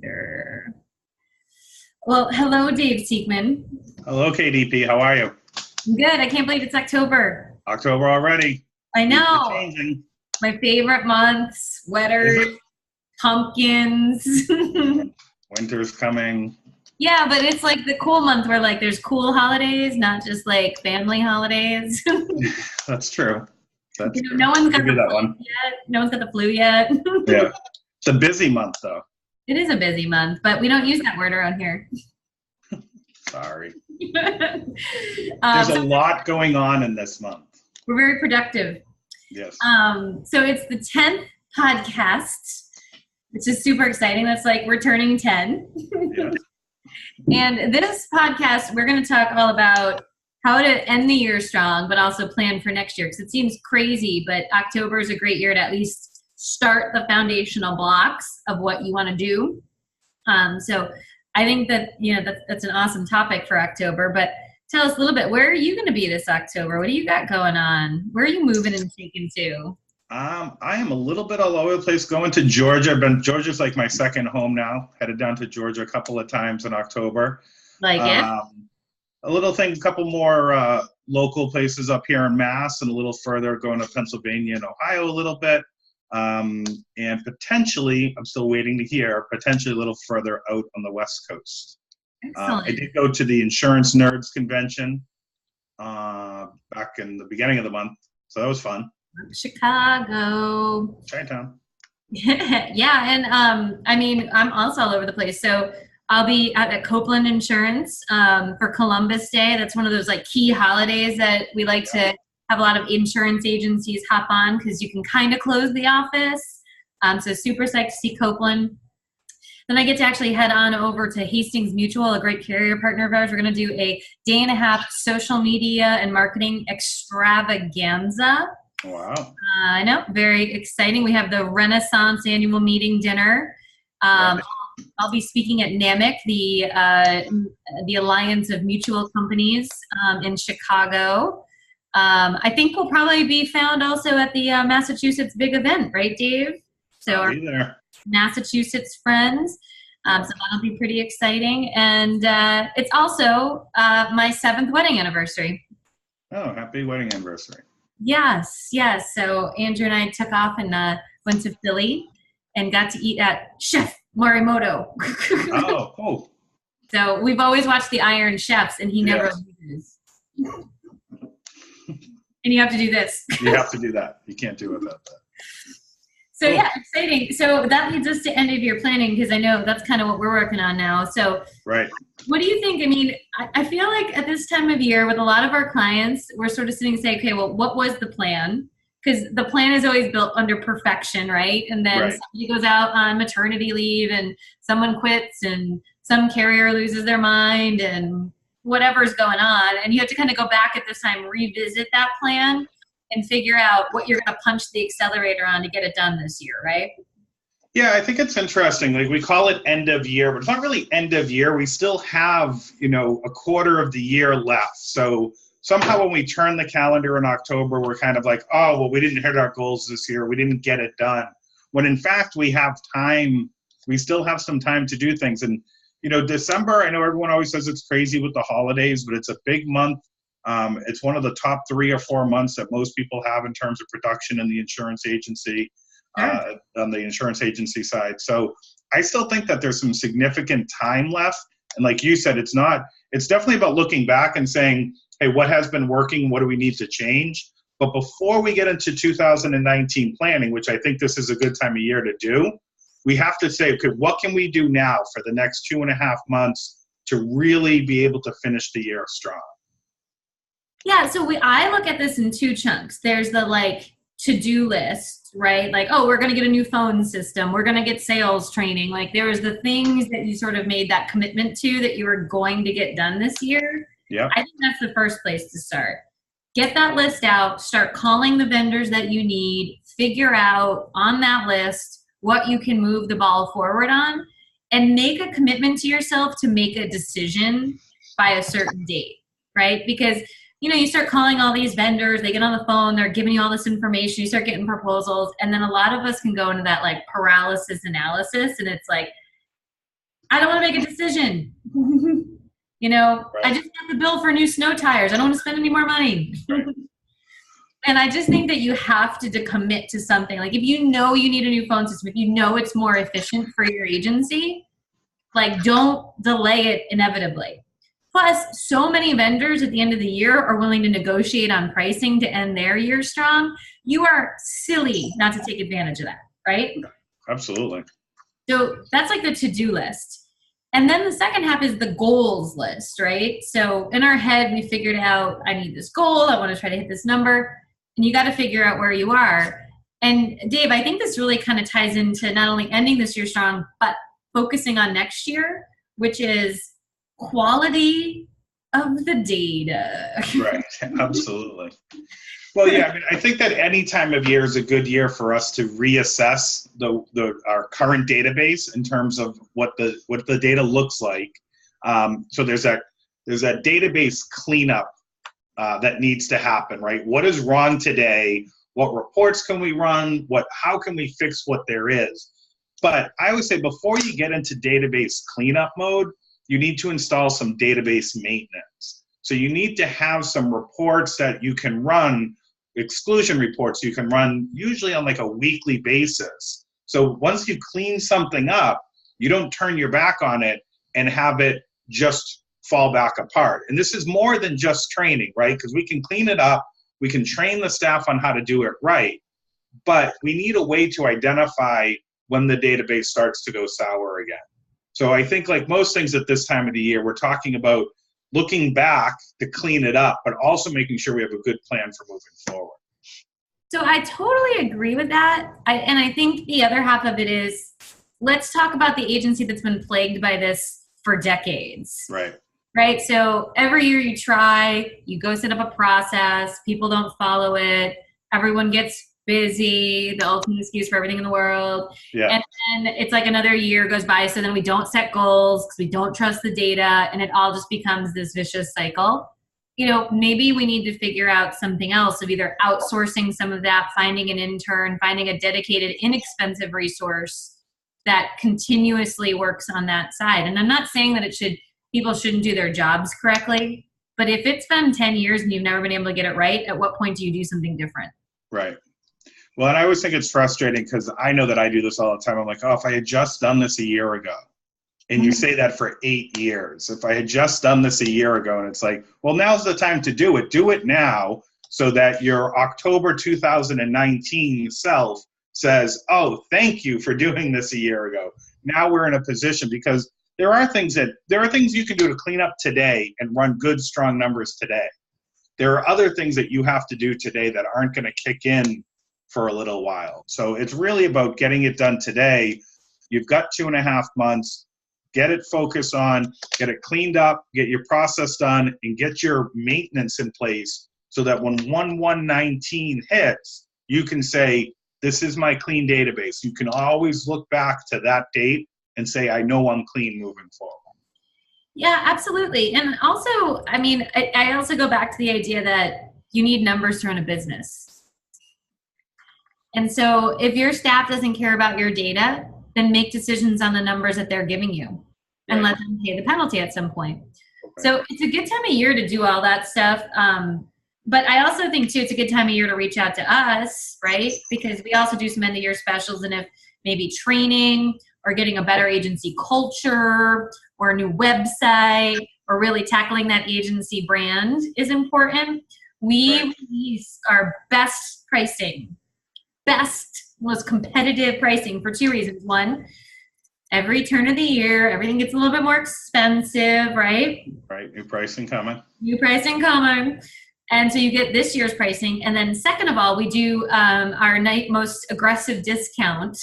There. Well, hello, Dave Siegman. Hello, KDP. How are you? I'm good. I can't believe it's October. October already. I Things are know. changing. My favorite month, sweaters, pumpkins. Winter's coming. Yeah, but it's like the cool month where like there's cool holidays, not just like family holidays. That's true. That's true. No one's got Give you the that flu one. yet. No one's got the flu yet. Yeah. It's a busy month, though. It is a busy month, but we don't use that word around here. Sorry. There's There's a lot going on in this month. We're very productive. Yes. So it's the 10th podcast, which is super exciting. That's like we're turning 10. Yes. And this podcast, we're going to talk all about how to end the year strong, but also plan for next year. Because it seems crazy, but October is a great year to at least start the foundational blocks of what you want to do. So I think that, that's an awesome topic for October. But tell us a little bit, where are you going to be this October? What do you got going on? Where are you moving and shaking to? I am a little bit all over the place going to Georgia. Georgia's like my second home now. Headed down to Georgia a couple of times in October. Like it? A couple more local places up here in Mass, and a little further going to Pennsylvania and Ohio a little bit. And potentially, I'm still waiting to hear, potentially a little further out on the West Coast. I did go to the Insurance Nerds Convention back in the beginning of the month, so that was fun. Chicago. Chinatown. Yeah, and I'm also all over the place. So I'll be at Copeland Insurance for Columbus Day. That's one of those like key holidays that we like to have a lot of insurance agencies hop on because you can kind of close the office. So super psyched to see Copeland. Then I get to actually head on over to Hastings Mutual, a great carrier partner of ours. We're going to do a day-and-a-half social media and marketing extravaganza. Wow. I know, very exciting. We have the Renaissance annual meeting dinner. I'll be speaking at NAMIC, the Alliance of Mutual Companies in Chicago. I think we'll probably be found also at the Massachusetts big event, right, Dave? So I'll be there. Massachusetts friends. So that'll be pretty exciting. And it's also my 7th wedding anniversary. Oh, happy wedding anniversary. Yes. So Andrew and I took off and went to Philly and got to eat at Chef Morimoto. Oh, cool. So we've always watched the Iron Chefs, and he never loses. And you have to do this. You have to do that. You can't do it without that. So yeah, exciting. So that leads us to end of year planning, because I know that's kind of what we're working on now. So right. What do you think? I mean, I feel like at this time of year with a lot of our clients, we're sort of sitting and saying, okay, well, what was the plan? Because the plan is always built under perfection, right? And then somebody goes out on maternity leave and someone quits and some carrier loses their mind and whatever's going on. And you have to kind of go back at this time, revisit that plan and figure out what you're going to punch the accelerator on to get it done this year, right? Yeah, I think it's interesting. Like, we call it end of year, but it's not really end of year. We still have, a quarter of the year left. So somehow when we turn the calendar in October, we're kind of like, oh, well, we didn't hit our goals this year. We didn't get it done. When in fact, we have time. We still have some time to do things. And, December, I know everyone always says it's crazy with the holidays, but it's a big month. It's one of the top 3 or 4 months that most people have in terms of production in the insurance agency. On the insurance agency side. So I still think that there's some significant time left. And like you said, it's definitely about looking back and saying, hey, what has been working? What do we need to change? But before we get into 2019 planning, which I think this is a good time of year to do, we have to say, okay, what can we do now for the next 2.5 months to really be able to finish the year strong? Yeah, so I look at this in 2 chunks. There's the to-do list, right? Like, oh, we're going to get a new phone system. We're going to get sales training. Like, there was the things that you sort of made that commitment to that you were going to get done this year. Yeah, I think that's the first place to start. Get that list out, start calling the vendors that you need, figure out on that list what you can move the ball forward on, and make a commitment to yourself to make a decision by a certain date, right? Because you start calling all these vendors, they get on the phone, they're giving you all this information, you start getting proposals, and then a lot of us can go into that paralysis analysis, and it's like, I don't want to make a decision. You know, I Right. just got the bill for new snow tires. I don't want to spend any more money. Right. And I just think that you have to commit to something. Like if you know you need a new phone system, if you know it's more efficient for your agency, like don't delay it inevitably. Plus, so many vendors at the end of the year are willing to negotiate on pricing to end their year strong. You are silly not to take advantage of that, right? Absolutely. So that's like the to-do list. And then the second half is the goals list, right? So in our head, we figured out, I need this goal. I want to try to hit this number. And you got to figure out where you are. And Dave, I think this really kind of ties into not only ending this year strong, but focusing on next year, which is quality of the data. Right. Absolutely. Well, yeah, I mean, I think that any time of year is a good year for us to reassess our current database in terms of what the data looks like. So there's that database cleanup that needs to happen, right? What is wrong today? What reports can we run? How can we fix what there is? But I always say before you get into database cleanup mode, you need to install some database maintenance. So you need to have some reports that you can run, exclusion reports you can run usually on like a weekly basis. So once you clean something up, you don't turn your back on it and have it just fall back apart. And this is more than just training, right? Because we can clean it up, we can train the staff on how to do it right, but we need a way to identify when the database starts to go sour again. So I think like most things at this time of the year, we're talking about looking back to clean it up, but also making sure we have a good plan for moving forward. So I totally agree with that. And I think the other half of it is, let's talk about the agency that's been plagued by this for decades. Right. Right? So every year you try, you go set up a process, people don't follow it, everyone gets busy, the ultimate excuse for everything in the world. Yeah. And then it's like another year goes by, so then we don't set goals because we don't trust the data, and it all just becomes this vicious cycle. You know, maybe we need to figure out something else of either outsourcing some of that, finding an intern, finding a dedicated, inexpensive resource that continuously works on that side. And I'm not saying that people shouldn't do their jobs correctly, but if it's been 10 years and you've never been able to get it right, at what point do you do something different? Right. Well, and I always think it's frustrating because I know that I do this all the time. I'm like, oh, if I had just done this a year ago. And you say that for 8 years. If I had just done this a year ago, and it's like, well, now's the time to do it. Do it now so that your October 2019 self says, oh, thank you for doing this a year ago. Now we're in a position because there are things you can do to clean up today and run good, strong numbers today. There are other things that you have to do today that aren't going to kick in for a little while. So it's really about getting it done today. You've got 2.5 months. Get it focused on, get it cleaned up, get your process done, and get your maintenance in place so that when 1/1/19 hits, you can say, this is my clean database. You can always look back to that date and say, I know I'm clean moving forward. Yeah, absolutely. And also, I mean, I also go back to the idea that you need numbers to run a business. And so if your staff doesn't care about your data, then make decisions on the numbers that they're giving you and let them pay the penalty at some point. Okay. So it's a good time of year to do all that stuff. But I also think, too, it's a good time of year to reach out to us, right? Because we also do some end-of-year specials, and if maybe training or getting a better agency culture or a new website or really tackling that agency brand is important, we release our best pricing, most competitive pricing for 2 reasons. One, every turn of the year, everything gets a little bit more expensive, right? Right, new pricing coming. New pricing coming. And so you get this year's pricing. And then second of all, we do our most aggressive discount.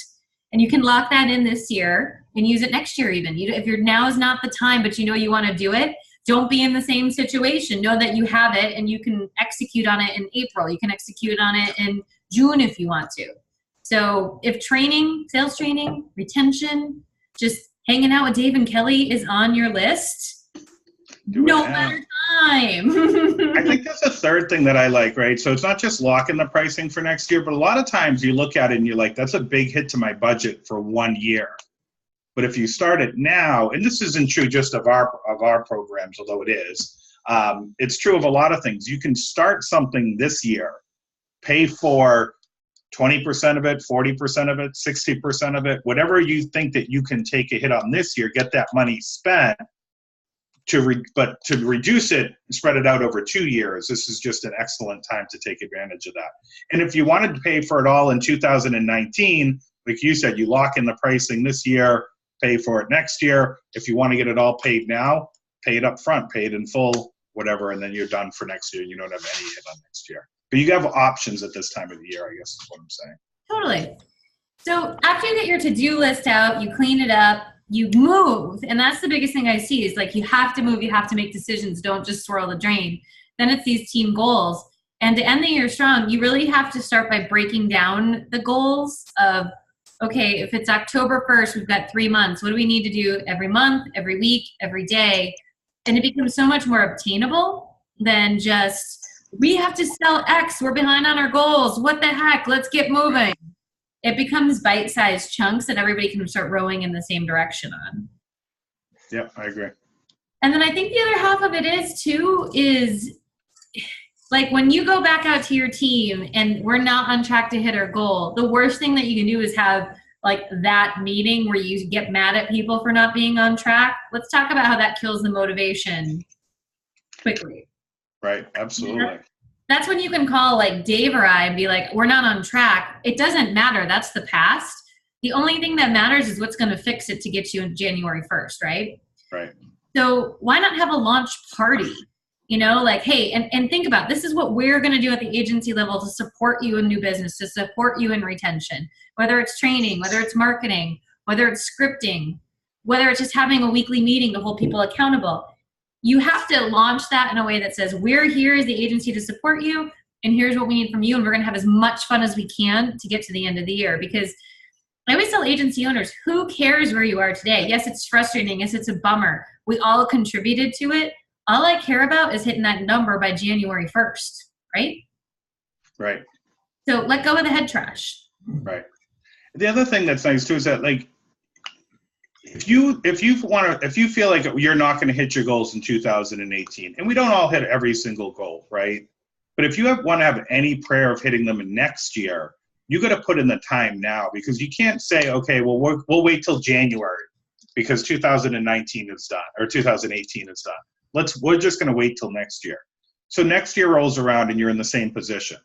And you can lock that in this year and use it next year even. If now is not the time, but you know you want to do it, don't be in the same situation. Know that you have it and you can execute on it in April. You can execute on it in June if you want to. So if training, sales training, retention, just hanging out with Dave and Kelly is on your list, no better time. I think that's a third thing that I like, right? So it's not just locking the pricing for next year, but a lot of times you look at it and you're like, that's a big hit to my budget for 1 year. But if you start it now, and this isn't true just of our programs, although it is, it's true of a lot of things. You can start something this year, pay for 20% of it, 40% of it, 60% of it, whatever you think that you can take a hit on this year, get that money spent, but to reduce it and spread it out over 2 years, this is just an excellent time to take advantage of that. And if you wanted to pay for it all in 2019, like you said, you lock in the pricing this year, pay for it next year. If you want to get it all paid now, pay it up front, pay it in full, whatever, and then you're done for next year. You don't have any hit on next year. But you have options at this time of the year, I guess is what I'm saying. Totally. So after you get your to-do list out, you clean it up, you move. And that's the biggest thing I see is like, you have to move, you have to make decisions. Don't just swirl the drain. Then it's these team goals. And to end the year strong, you really have to start by breaking down the goals of, okay, if it's October 1st, we've got 3 months. What do we need to do every month, every week, every day? And it becomes so much more obtainable than just, we have to sell X, we're behind on our goals. What the heck? Let's get moving. It becomes bite-sized chunks that everybody can start rowing in the same direction on. Yeah, I agree. And then I think the other half of it is too, is like when you go back out to your team and we're not on track to hit our goal, the worst thing that you can do is have like that meeting where you get mad at people for not being on track. Let's talk about how that kills the motivation quickly. Right, absolutely. That's when you can call like Dave or I and be like, we're not on track. It doesn't matter. That's the past. The only thing that matters is what's going to fix it to get you in January 1st, right? Right. So why not have a launch party? You know, like, hey, and think about, this is what we're going to do at the agency level to support you in new business, to support you in retention, whether it's training, whether it's marketing, whether it's scripting, whether it's just having a weekly meeting to hold people accountable. You have to launch that in a way that says, we're here as the agency to support you, and here's what we need from you, and we're going to have as much fun as we can to get to the end of the year. Because I always tell agency owners, who cares where you are today? Yes, it's frustrating. Yes, it's a bummer. We all contributed to it. All I care about is hitting that number by January 1st, right? Right. So let go of the head trash. Right. The other thing that's nice too is that, like, if you feel like you're not going to hit your goals in 2018, and we don't all hit every single goal, right? But if you want to have any prayer of hitting them in next year, you got to put in the time now, because you can't say, okay, well, we'll wait till January because 2019 is done or 2018 is done. We're just going to wait till next year. So next year rolls around and you're in the same position.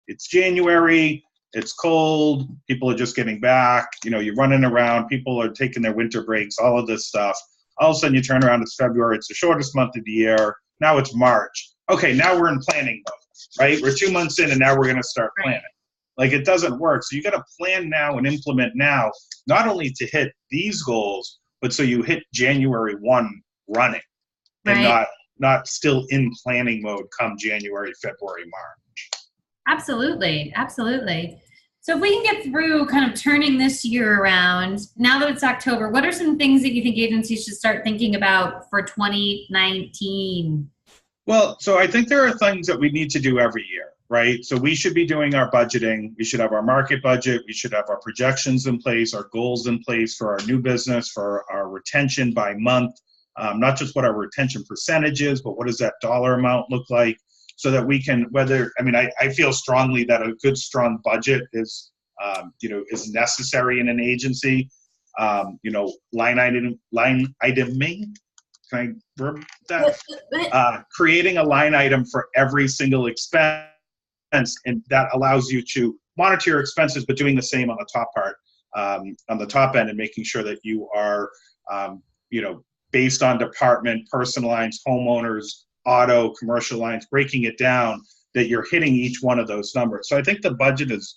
It's January. It's cold. People are just getting back. You know, you're running around. People are taking their winter breaks, all of this stuff. All of a sudden you turn around, it's February. It's the shortest month of the year. Now it's March. Okay, now we're in planning mode, right? We're 2 months in and now we're going to start planning. Like, it doesn't work. So you got to plan now and implement now, not only to hit these goals, but so you hit January 1 running, and not still in planning mode come January, February, March. Absolutely. Absolutely. So if we can get through kind of turning this year around, now that it's October, what are some things that you think agencies should start thinking about for 2019? Well, so I think there are things that we need to do every year, right? So we should be doing our budgeting. We should have our market budget. We should have our projections in place, our goals in place for our new business, for our retention by month, not just what our retention percentage is, but what does that dollar amount look like? So that we can, I feel strongly that a good, strong budget is necessary in an agency. Line iteming. Can I verb that? Creating a line item for every single expense, and that allows you to monitor your expenses, but doing the same on the top part, on the top end, and making sure that you are, based on department, personal lines, homeowners, auto, commercial lines, breaking it down, that you're hitting each one of those numbers. So I think the budget is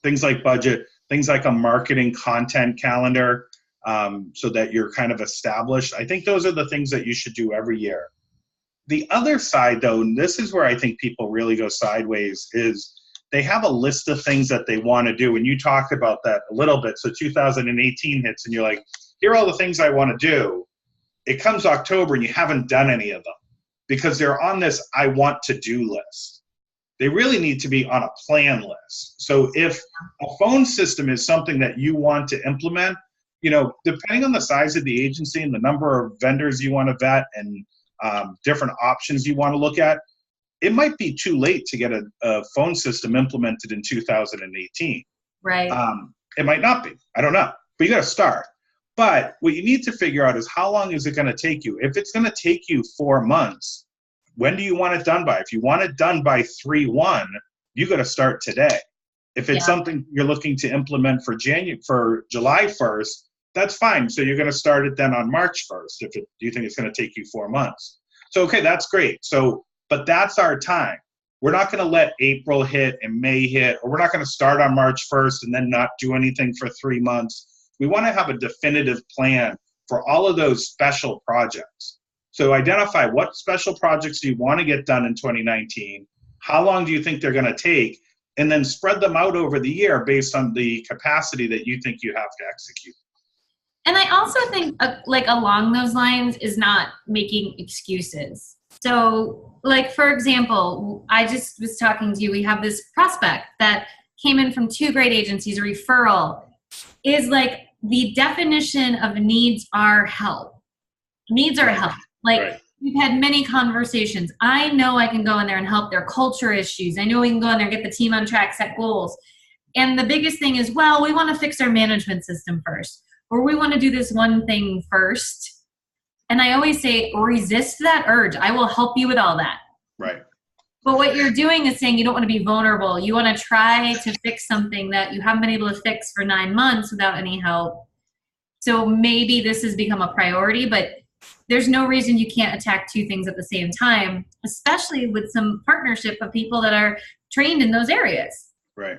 things like budget, things like a marketing content calendar, so that you're kind of established. I think those are the things that you should do every year. The other side, though, and this is where I think people really go sideways, is they have a list of things that they want to do. And you talked about that a little bit. So 2018 hits and you're like, here are all the things I want to do. It comes October and you haven't done any of them, because they're on this I want to do list. They really need to be on a plan list. So if a phone system is something that you want to implement, depending on the size of the agency and the number of vendors you want to vet and different options you want to look at, it might be too late to get a phone system implemented in 2018. Right. It might not be. I don't know. But you got to start. But what you need to figure out is how long is it going to take you? If it's going to take you 4 months, when do you want it done by? If you want it done by 3/1, you got to start today. If it's something you're looking to implement for July 1st, that's fine. So you're going to start it then on March 1st. Do you think it's going to take you 4 months? So, okay, that's great. But that's our time. We're not going to let April hit and May hit, or we're not going to start on March 1st and then not do anything for 3 months. We want to have a definitive plan for all of those special projects. So identify what special projects do you want to get done in 2019, how long do you think they're going to take, and then spread them out over the year based on the capacity that you think you have to execute. And I also think like along those lines is not making excuses. So like, for example, I just was talking to you, we have this prospect that came in from 2 great agencies, a referral is like the definition of needs are help. Needs are help. Like we've had many conversations. I know I can go in there and help their culture issues. I know we can go in there and get the team on track, set goals. And the biggest thing is, well, we want to fix our management system first, or we want to do this one thing first. And I always say, resist that urge. I will help you with all that. Right. But what you're doing is saying you don't want to be vulnerable. You want to try to fix something that you haven't been able to fix for 9 months without any help. So maybe this has become a priority, but there's no reason you can't attack 2 things at the same time, especially with some partnership of people that are trained in those areas. Right.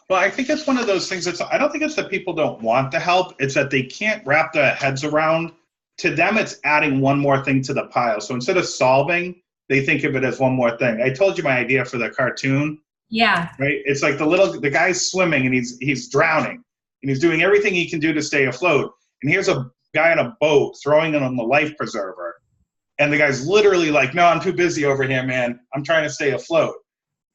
Well, I think it's one of those things I don't think it's that people don't want the help. It's that they can't wrap their heads around. To them, it's adding one more thing to the pile. So instead of solving, they think of it as one more thing. I told you my idea for the cartoon. Yeah. Right. It's like the guy's swimming and he's drowning and he's doing everything he can do to stay afloat. And here's a guy in a boat throwing it on the life preserver. And the guy's literally like, no, I'm too busy over here, man. I'm trying to stay afloat.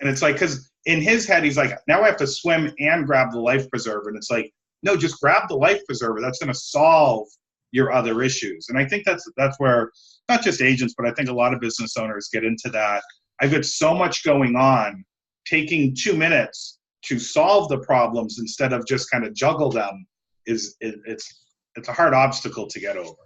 And it's like, because in his head, he's like, now I have to swim and grab the life preserver. And it's like, no, just grab the life preserver. That's going to solve your other issues. And I think that's where not just agents, but I think a lot of business owners get into that. I've got so much going on, taking 2 minutes to solve the problems instead of just kind of juggle them it's a hard obstacle to get over.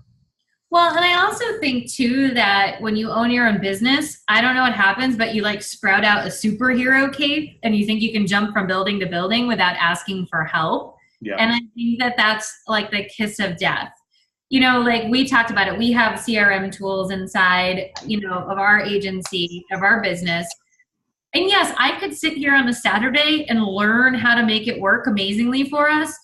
Well, and I also think too that when you own your own business, I don't know what happens, but you like sprout out a superhero cape and you think you can jump from building to building without asking for help. Yeah. And I think that that's like the kiss of death. Like we talked about it, we have CRM tools inside, of our agency, of our business. And yes, I could sit here on a Saturday and learn how to make it work amazingly for us.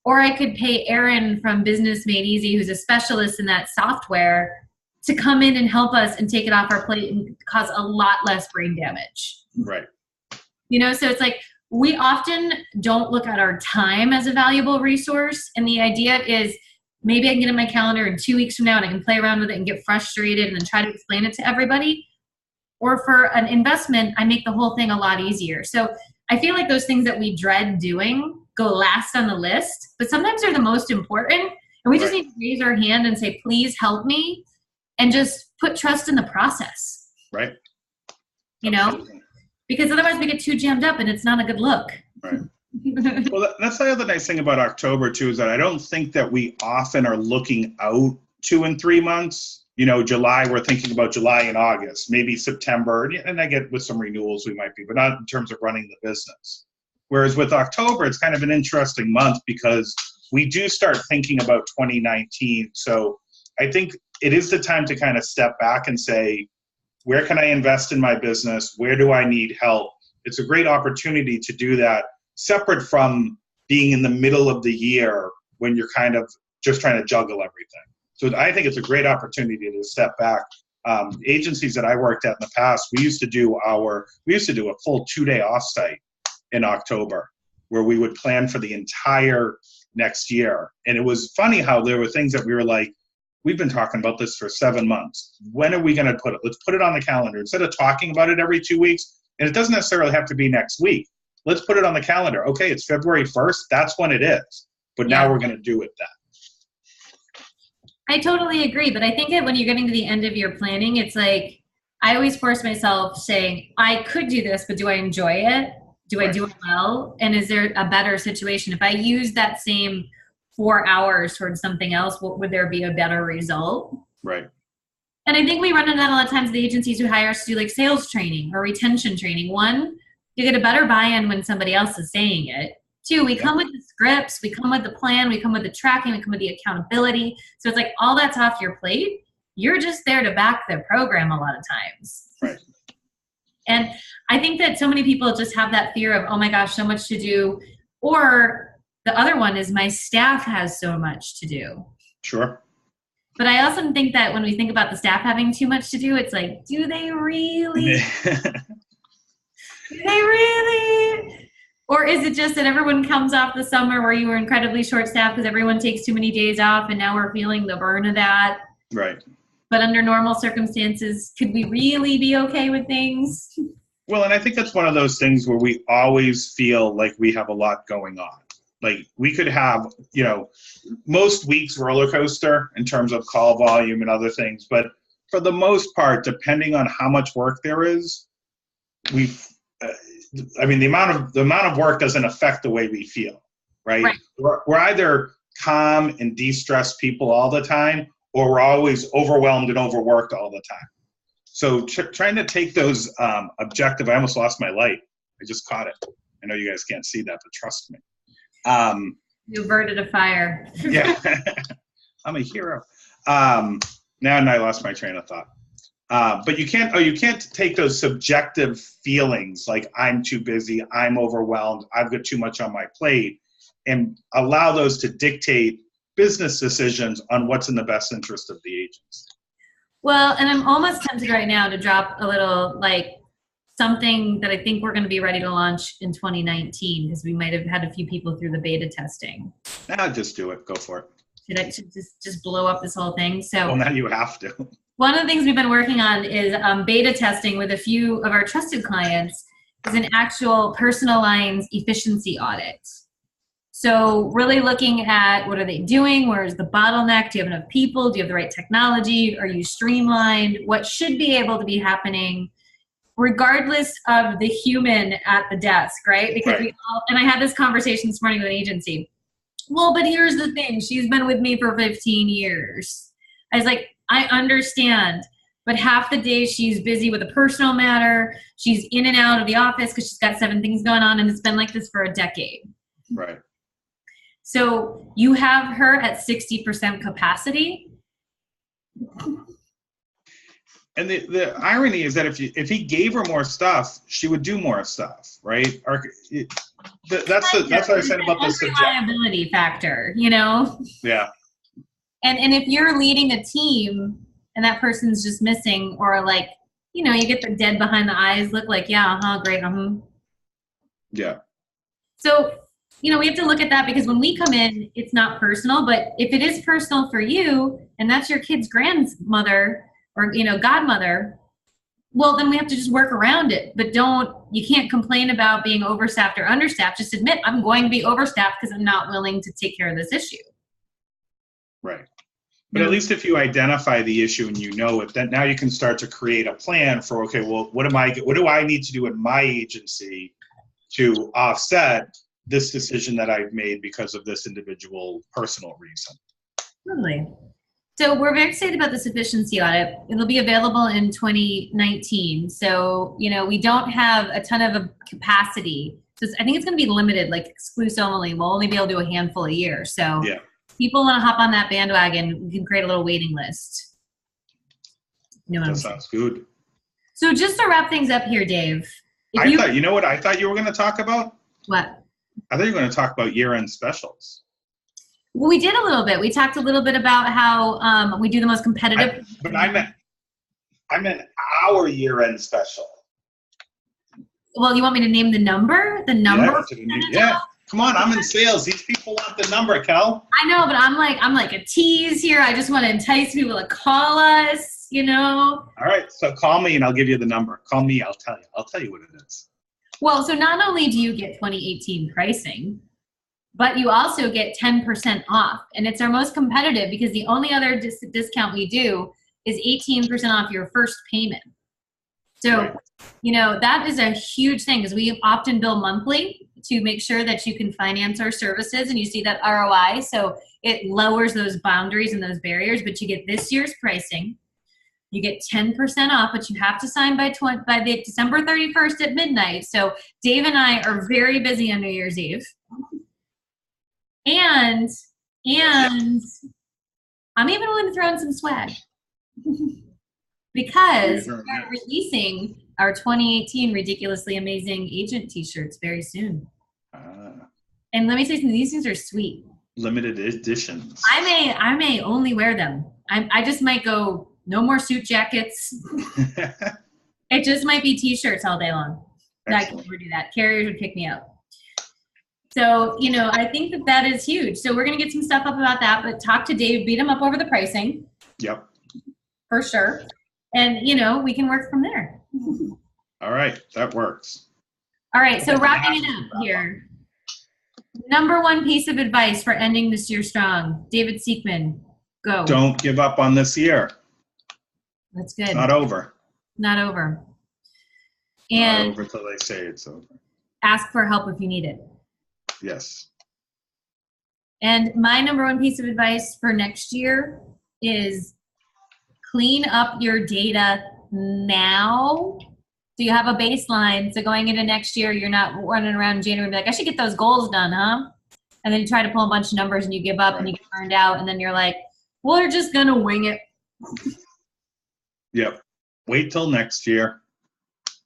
Or I could pay Aaron from Business Made Easy, who's a specialist in that software, to come in and help us and take it off our plate and cause a lot less brain damage. Right. So it's like we often don't look at our time as a valuable resource. And the idea is maybe I can get in my calendar in 2 weeks from now and I can play around with it and get frustrated and then try to explain it to everybody. Or for an investment, I make the whole thing a lot easier. So I feel like those things that we dread doing go last on the list, but sometimes they're the most important. And we just need to raise our hand and say, please help me, and just put trust in the process. Right. Because otherwise we get too jammed up and it's not a good look. Right. Well, that's the other nice thing about October too, is that I don't think that we often are looking out 2 and 3 months. July, we're thinking about July and August, maybe September. And I get with some renewals we might be, but not in terms of running the business. Whereas with October, it's kind of an interesting month because we do start thinking about 2019. So I think it is the time to kind of step back and say, where can I invest in my business? Where do I need help? It's a great opportunity to do that, separate from being in the middle of the year when you're kind of just trying to juggle everything. So I think it's a great opportunity to step back. Agencies that I worked at in the past, we used to do a full 2-day offsite in October where we would plan for the entire next year. And it was funny how there were things that we were like, we've been talking about this for 7 months. When are we going to put it? Let's put it on the calendar. Instead of talking about it every 2 weeks, and it doesn't necessarily have to be next week. Let's put it on the calendar. Okay, it's February 1st. That's when it is. But now we're going to do it then. I totally agree, but I think that when you're getting to the end of your planning, it's like I always force myself saying, I could do this, but do I enjoy it? Do I Right. do it well? And is there a better situation? If I use that same 4 hours towards something else, would there be a better result? Right. And I think we run into that a lot of times with the agencies who hire us to do like sales training or retention training. One, you get a better buy-in when somebody else is saying it. Two, we come with the scripts, we come with the plan, we come with the tracking, we come with the accountability. So it's like all that's off your plate. You're just there to back the program a lot of times. Right. And I think that so many people just have that fear of, oh my gosh, so much to do. Or the other one is my staff has so much to do. Sure. But I also think that when we think about the staff having too much to do, it's like, do they really? Do they really? Or is it just that everyone comes off the summer where you were incredibly short-staffed because everyone takes too many days off and now we're feeling the burn of that? Right. But under normal circumstances, could we really be okay with things? Well, and I think that's one of those things where we always feel like we have a lot going on. Like we could have, most weeks roller coaster in terms of call volume and other things. But for the most part, depending on how much work there is, the amount of work doesn't affect the way we feel, right? We're either calm and de-stressed people all the time, or we're always overwhelmed and overworked all the time. So trying to take those objective, I almost lost my light. I just caught it. I know you guys can't see that, but trust me. You averted a fire. Yeah, I'm a hero. Now I lost my train of thought. But you can't take those subjective feelings like I'm too busy, I'm overwhelmed, I've got too much on my plate, and allow those to dictate business decisions on what's in the best interest of the agency. Well, and I'm almost tempted right now to drop a little something that I think we're going to be ready to launch in 2019 because we might have had a few people through the beta testing. Just do it. Go for it. Should I just blow up this whole thing? So well, now you have to. One of the things we've been working on is beta testing with a few of our trusted clients is an actual personal lines efficiency audit. So really looking at what are they doing? Where is the bottleneck? Do you have enough people? Do you have the right technology? Are you streamlined? What should be able to be happening regardless of the human at the desk, right? Because and I had this conversation this morning with an agency. Well, but here's the thing. She's been with me for 15 years. I was like, I understand, but half the day she's busy with a personal matter. She's in and out of the office because she's got 7 things going on, and it's been like this for a decade. Right. So you have her at 60% capacity. And the irony is that if he gave her more stuff, she would do more stuff, right? That's what I said about the reliability factor, Yeah. And if you're leading a team and that person's just missing, or you get the dead behind the eyes look like, great, Yeah. So, we have to look at that because when we come in, it's not personal, but if it is personal for you and that's your kid's grandmother or, godmother, well, then we have to just work around it. But you can't complain about being overstaffed or understaffed. Just admit I'm going to be overstaffed because I'm not willing to take care of this issue. Right. But at least if you identify the issue and you know it, then now you can start to create a plan for, okay, well, what do I need to do in my agency to offset this decision that I've made because of this individual personal reason? Totally. So we're very excited about this efficiency audit. It'll be available in 2019. So, we don't have a ton of capacity. So I think it's going to be limited, exclusive only. We'll only be able to do a handful a year. So yeah. People want to hop on that bandwagon, we can create a little waiting list. That sounds good. So just to wrap things up here, Dave. You know what I thought you were going to talk about? What? I thought you were going to talk about year-end specials. Well, we did a little bit. We talked a little bit about how we do the most competitive. I meant our year-end special. Well, you want me to name the number? The number? Yeah. Come on, I'm in sales. These people want the number, Kel. I know, but I'm like a tease here. I just want to entice people to call us, All right, so call me and I'll give you the number. Call me, I'll tell you. I'll tell you what it is. Well, so not only do you get 2018 pricing, but you also get 10% off. And it's our most competitive because the only other discount we do is 18% off your first payment. So, you know, that is a huge thing because we often bill monthly to make sure that you can finance our services and you see that ROI. So it lowers those boundaries and those barriers, but you get this year's pricing. You get 10% off, but you have to sign by the December 31st at midnight. So Dave and I are very busy on New Year's Eve. And I'm even willing to throw in some swag. Because we're releasing our 2018 Ridiculously Amazing Agent t-shirts very soon. And let me say something, these things are sweet. Limited editions. I may only wear them. I just might go, no more suit jackets. It just might be t-shirts all day long. I can never do that. Carriers would kick me out. So, you know, I think that is huge. So we're going to get some stuff up about that, but talk to Dave, beat him up over the pricing. Yep. For sure. And, you know, we can work from there. All right. That works. All right. So wrapping it up here. Number one piece of advice for ending this year strong. David Siekman, go. Don't give up on this year. That's good. It's not over. Not over. And not over till they say it's over. Ask for help if you need it. Yes. And my number one piece of advice for next year is clean up your data now so you have a baseline. So going into next year, you're not running around in January and be like, I should get those goals done, huh? And then you try to pull a bunch of numbers and you give up and you get burned out. And then you're like, well, we're just going to wing it. Yep. Wait till next year.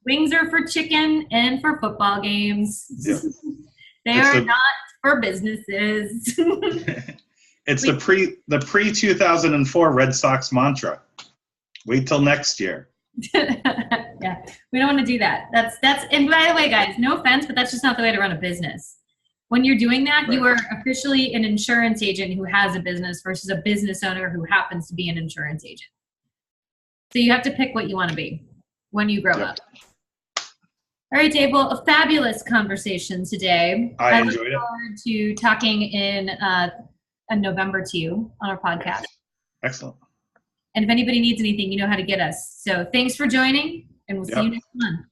Wings are for chicken and for football games. Yep. They are not for businesses. It's the pre 2004 Red Sox mantra. Wait till next year. Yeah, we don't want to do that. That's and by the way, guys, no offense, but that's just not the way to run a business. When you're doing that, you are officially an insurance agent who has a business versus a business owner who happens to be an insurance agent. So you have to pick what you want to be when you grow up. All right, Dave. Well, a fabulous conversation today. I enjoyed it. look forward to talking in November to you on our podcast. Excellent. And if anybody needs anything, you know how to get us. So thanks for joining, and we'll see you next month.